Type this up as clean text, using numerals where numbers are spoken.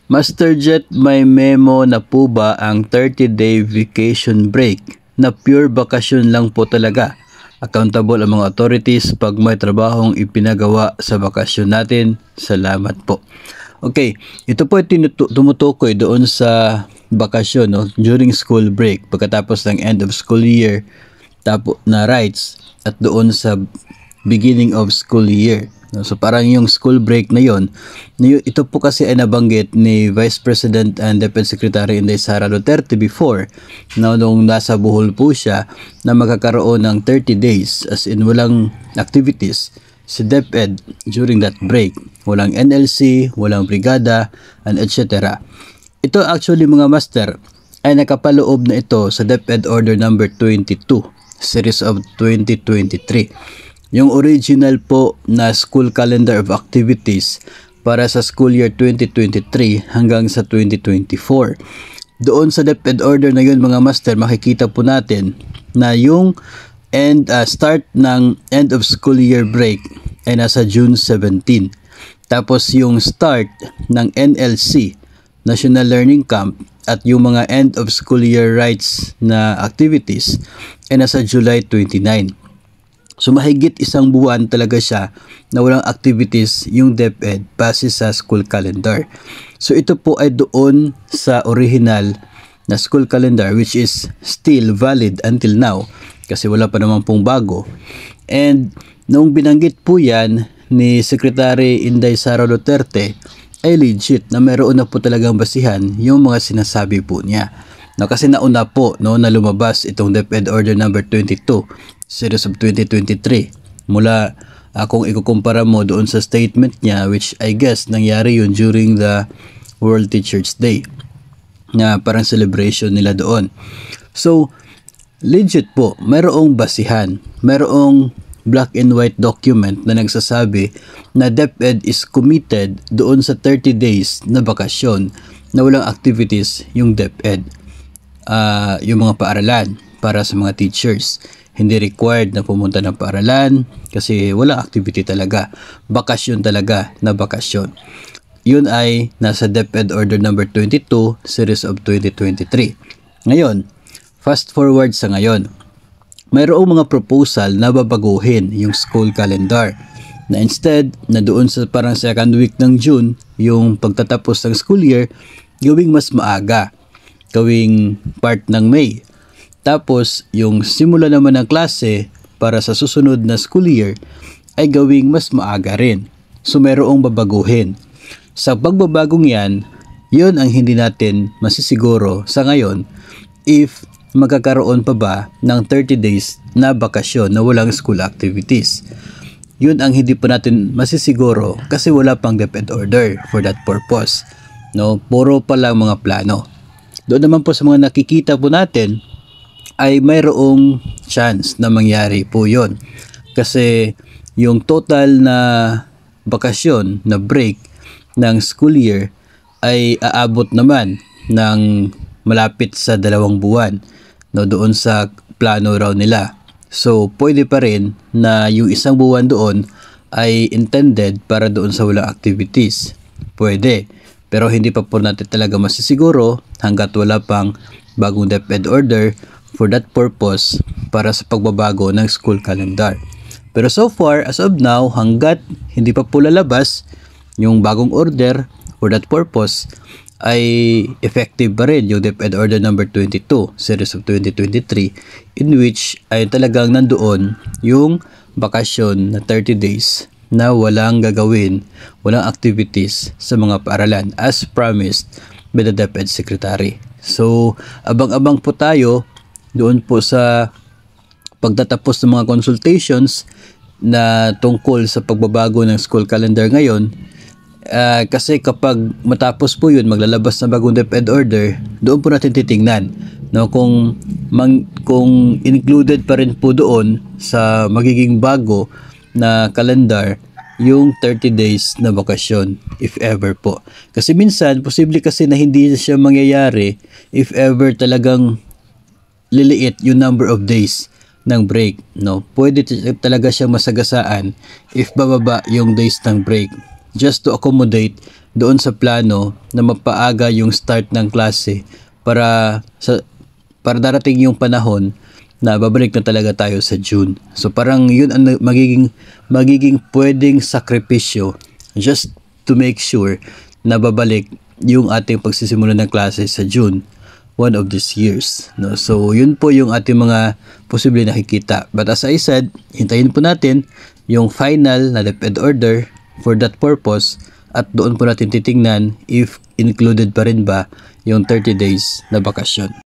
Master Jet, may memo na po ba ang 30-day vacation break na pure bakasyon lang po talaga? Accountable ang mga authorities pag may trabahong ipinagawa sa bakasyon natin. Salamat po. Okay, ito po ay tumutukoy doon sa bakasyon, no? During school break, pagkatapos ng end of school year na rights, at doon sa beginning of school year. So parang yung school break na yon, ito po kasi ay nabanggit ni Vice President and Deputy Secretary Inday Sara Duterte before, nung nasa Bohol po siya, na magkakaroon ng 30 days as in walang activities si DepEd during that break. Walang NLC, walang brigada, and etc. Ito actually mga master ay nakapaloob na ito sa DepEd Order number 22 series of 2023. Yung original po na school calendar of activities para sa school year 2023 hanggang sa 2024. Doon sa DepEd order na yun mga master, makikita po natin na yung start ng end of school year break ay nasa June 17. Tapos yung start ng NLC, National Learning Camp, at yung mga end of school year rights na activities ay nasa July 29. So mahigit isang buwan talaga siya na walang activities yung DepEd base sa school calendar. So ito po ay doon sa original na school calendar, which is still valid until now kasi wala pa naman pong bago. And nung binanggit po yan ni Secretary Inday Sara Duterte, ay legit na meron na po talagang basihan yung mga sinasabi po niya. No, kasi nauna po na lumabas itong DepEd Order number 22 series of 2023 mula kung ikukumpara mo doon sa statement niya, which I guess nangyari yun during the World Teachers Day na parang celebration nila doon. So legit po, mayroong basihan, mayroong black and white document na nagsasabi na DepEd is committed doon sa 30 days na bakasyon na walang activities yung DepEd. Yung mga paaralan para sa mga teachers, hindi required na pumunta ng paaralan kasi walang activity talaga, bakasyon talaga na bakasyon. Yun ay nasa DepEd Order number 22 series of 2023. Ngayon, fast forward sa ngayon, mayroong mga proposal na babaguhin yung school calendar na instead na doon sa parang second week ng June yung pagtatapos ng school year, gawing mas maaga, gawing part ng May. Tapos, yung simula naman ng klase para sa susunod na school year ay gawing mas maaga rin. So, mayroong babaguhin. Sa pagbabagong yan, yun ang hindi natin masisiguro sa ngayon if magkakaroon pa ba ng 30 days na bakasyon na walang school activities. Yun ang hindi pa natin masisiguro kasi wala pang DepEd order for that purpose. No, puro pa lang mga plano. Doon naman po sa mga nakikita po natin ay mayroong chance na mangyari po yon. Kasi yung total na bakasyon na break ng school year ay aabot naman ng malapit sa 2 buwan, no, doon sa plano raw nila. So pwede pa rin na yung 1 buwan doon ay intended para doon sa walang activities. Pwede. Pero hindi pa po natin talaga masisiguro hanggat wala pang bagong DepEd order for that purpose para sa pagbabago ng school calendar. Pero so far, as of now, hanggat hindi pa po lalabas yung bagong order for that purpose, ay effective pa rin yung DepEd Order number 22 series of 2023 in which ay talagang nandoon yung bakasyon na 30 days na walang gagawin, walang activities sa mga paaralan as promised by the DepEd Secretary. So, abang-abang po tayo doon po sa pagtatapos ng mga consultations na tungkol sa pagbabago ng school calendar ngayon. Kasi kapag matapos po yun, maglalabas na bagong DepEd order, doon po natin titingnan, no, kung included pa rin po doon sa magiging bago na calendar yung 30 days na bakasyon, if ever po. Kasi minsan, posible kasi na hindi siya mangyayari if ever talagang liliit yung number of days ng break, no. Pwede talaga siyang masagasaan if bababa yung days ng break just to accommodate doon sa plano na mapaaga yung start ng klase para darating yung panahon na babalik na talaga tayo sa June. So parang yun ang magiging pwedeng sakripisyo just to make sure na babalik yung ating pagsisimula ng klase sa June one of these years, no? So yun po yung ating mga posible nakikita. But as I said, hintayin po natin yung final na DepEd order for that purpose at doon po natin titingnan if included pa rin ba yung 30 days na bakasyon.